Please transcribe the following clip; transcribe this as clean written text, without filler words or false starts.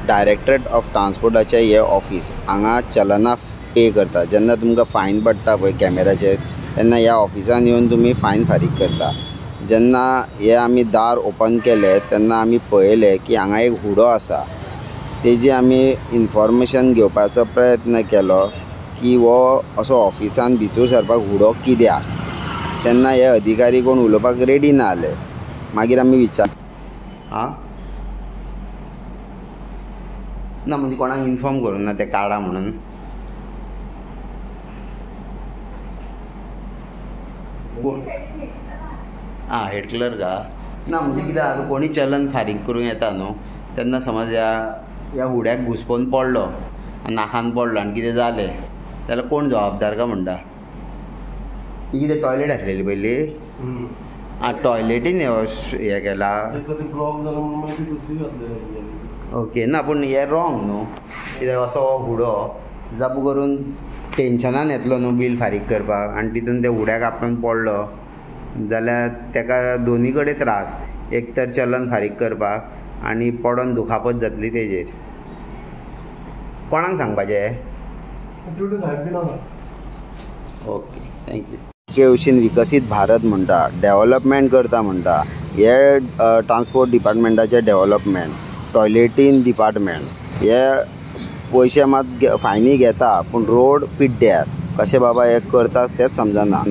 Directorate of ट्रांसपोर्टाचें हे office हांगा चलनां पे करता। जेन्ना तुमकां फायन पडटा पळय कॅमेराचेर तेन्ना ह्या ऑफिसान येवन तुमी फायन फारीक करता। जेन्ना हे आमी दार ओपन केले तेन्ना आमी पळयलें की हांगा एक हुडो आसा। तेजी आमी इन्फॉर्मेशन घेवपाचो प्रयत्न केलो की हो असो ऑफिसान भितर सरपाक हुडो कित्याक। तेन्ना हे अधिकारी कोण उलोवपाक रेडी ना जाले। मागीर आमी विचार ना म्हणजे कोणाक इन्फॉर्म करूं ना ते काडा म्हणून। हेड क्लर्क ना म्हणजे कितें आतां कोणी चलन फारीक करूं येता न्हू तेन्ना समज ह्या हुड्याक घुस्पोन पडलो नाकान पडलो आनी कितें जालें जाल्यार कोण जबाबदार काय म्हणटा। ही कितें टॉयलेट आसलेली पयली टॉयलेटीन हे केला ओके ना पूण हें रॉंग न्हू कित्याक असो हुडो जाप करून टेंशनान येतलो न्हू बील फारीक करपाक आनी तितून त्या हुड्याक आपूण पडलो जाल्यार तेका दोनी कडेन त्रास एक तर चलन फारीक करपाक आनी पडोन दुखापत जातली तेजेर। कोणाक सांगपाचें ओके थँक्यू। के भशेन विकसीत भारत म्हणटा डेव्हलपमेंट करता म्हणटा हे ट्रांसपोर्ट डिपार्टमेंटाचें डेव्हलपमेंट टॉयलेटीन डिपार्टमेंट हे पयशे मात फायनी घेता पूण रोड पिड्ड्यार कशें बाबा हे करता तेंच समजना।